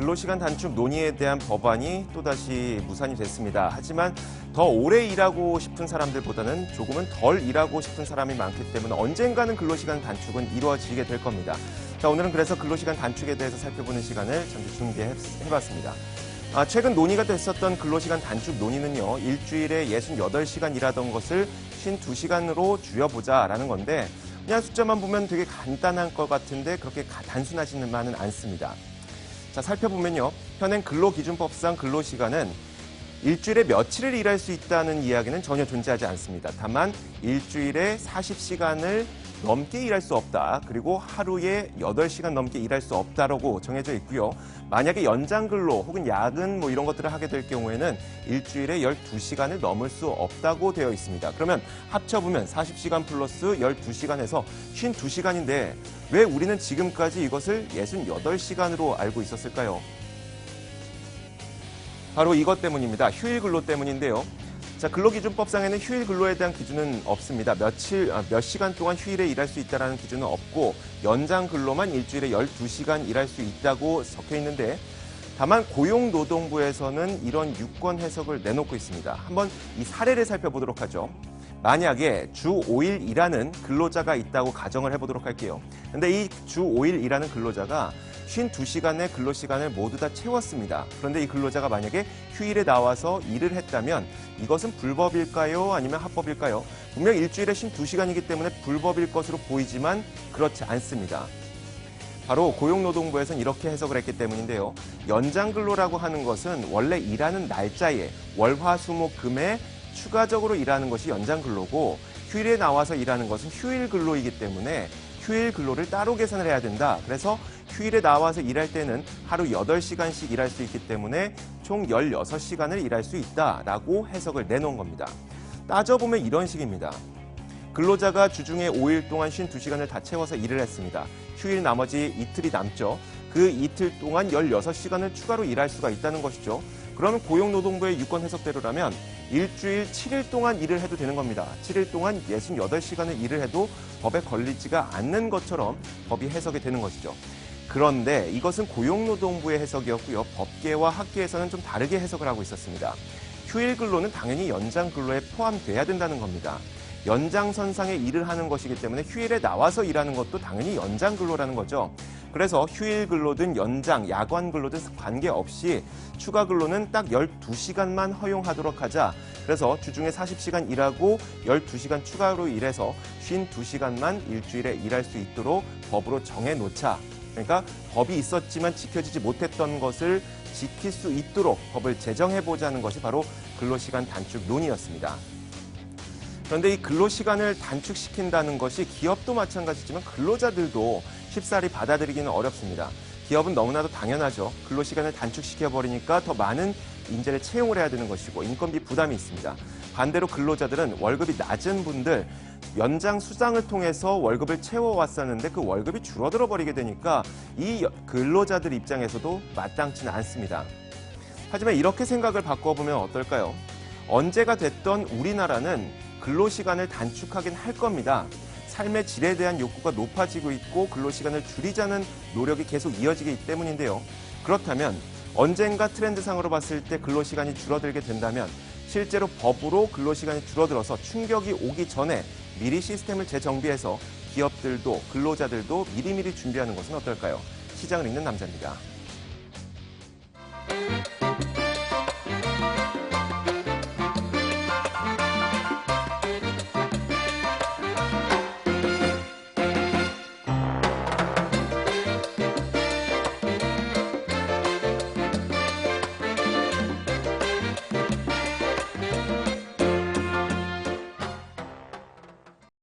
근로시간 단축 논의에 대한 법안이 또다시 무산이 됐습니다. 하지만 더 오래 일하고 싶은 사람들보다는 조금은 덜 일하고 싶은 사람이 많기 때문에 언젠가는 근로시간 단축은 이루어지게 될 겁니다. 자, 오늘은 그래서 근로시간 단축에 대해서 살펴보는 시간을 잠시 준비해봤습니다. 최근 논의가 됐었던 근로시간 단축 논의는요, 일주일에 68시간 일하던 것을 52시간으로 줄여보자라는 건데, 그냥 숫자만 보면 되게 간단한 것 같은데 그렇게 단순하지만은 않습니다. 자, 살펴보면요, 현행 근로기준법상 근로시간은 일주일에 며칠을 일할 수 있다는 이야기는 전혀 존재하지 않습니다. 다만 일주일에 40시간을 넘게 일할 수 없다. 그리고 하루에 8시간 넘게 일할 수 없다라고 정해져 있고요. 만약에 연장 근로 혹은 야근 이런 것들을 하게 될 경우에는 일주일에 12시간을 넘을 수 없다고 되어 있습니다. 그러면 합쳐보면 40시간 플러스 12시간에서 52시간인데 왜 우리는 지금까지 이것을 68시간으로 알고 있었을까요? 바로 이것 때문입니다. 휴일 근로 때문인데요. 자, 근로기준법상에는 휴일 근로에 대한 기준은 없습니다. 몇 시간 동안 휴일에 일할 수 있다는 기준은 없고 연장 근로만 일주일에 12시간 일할 수 있다고 적혀 있는데 다만 고용노동부에서는 이런 유권 해석을 내놓고 있습니다. 한번 이 사례를 살펴보도록 하죠. 만약에 주 5일 일하는 근로자가 있다고 가정을 해보도록 할게요. 근데 이 주 5일 일하는 근로자가 52시간의 근로시간을 모두 다 채웠습니다. 그런데 이 근로자가 만약에 휴일에 나와서 일을 했다면 이것은 불법일까요? 아니면 합법일까요? 분명 일주일에 52시간이기 때문에 불법일 것으로 보이지만 그렇지 않습니다. 바로 고용노동부에서는 이렇게 해석을 했기 때문인데요. 연장근로라고 하는 것은 원래 일하는 날짜에 월화수목금에 추가적으로 일하는 것이 연장근로고 휴일에 나와서 일하는 것은 휴일근로이기 때문에 휴일 근로를 따로 계산을 해야 된다. 그래서 휴일에 나와서 일할 때는 하루 8시간씩 일할 수 있기 때문에 총 16시간을 일할 수 있다라고 해석을 내놓은 겁니다. 따져보면 이런 식입니다. 근로자가 주중에 5일 동안 52시간을 다 채워서 일을 했습니다. 휴일 나머지 이틀이 남죠. 그 이틀 동안 16시간을 추가로 일할 수가 있다는 것이죠. 그러면 고용노동부의 유권 해석대로라면 일주일 7일 동안 일을 해도 되는 겁니다. 7일 동안 68시간을 일을 해도 법에 걸리지가 않는 것처럼 법이 해석이 되는 것이죠. 그런데 이것은 고용노동부의 해석이었고요. 법계와 학계에서는 좀 다르게 해석을 하고 있었습니다. 휴일 근로는 당연히 연장 근로에 포함돼야 된다는 겁니다. 연장선상에 일을 하는 것이기 때문에 휴일에 나와서 일하는 것도 당연히 연장 근로라는 거죠. 그래서 휴일 근로든 연장, 야간 근로든 관계없이 추가 근로는 딱 12시간만 허용하도록 하자. 그래서 주중에 40시간 일하고 12시간 추가로 일해서 52시간만 일주일에 일할 수 있도록 법으로 정해놓자. 그러니까 법이 있었지만 지켜지지 못했던 것을 지킬 수 있도록 법을 제정해보자는 것이 바로 근로시간 단축 논의였습니다. 그런데 이 근로시간을 단축시킨다는 것이 기업도 마찬가지지만 근로자들도 쉽사리 받아들이기는 어렵습니다. 기업은 너무나도 당연하죠. 근로시간을 단축시켜버리니까 더 많은 인재를 채용을 해야 되는 것이고 인건비 부담이 있습니다. 반대로 근로자들은 월급이 낮은 분들 연장 수당을 통해서 월급을 채워왔었는데 그 월급이 줄어들어 버리게 되니까 이 근로자들 입장에서도 마땅치는 않습니다. 하지만 이렇게 생각을 바꿔보면 어떨까요? 언제가 됐던 우리나라는 근로시간을 단축하긴 할 겁니다. 삶의 질에 대한 욕구가 높아지고 있고 근로시간을 줄이자는 노력이 계속 이어지기 때문인데요. 그렇다면 언젠가 트렌드상으로 봤을 때 근로시간이 줄어들게 된다면 실제로 법으로 근로시간이 줄어들어서 충격이 오기 전에 미리 시스템을 재정비해서 기업들도 근로자들도 미리미리 준비하는 것은 어떨까요? 시장을 읽는 남자입니다.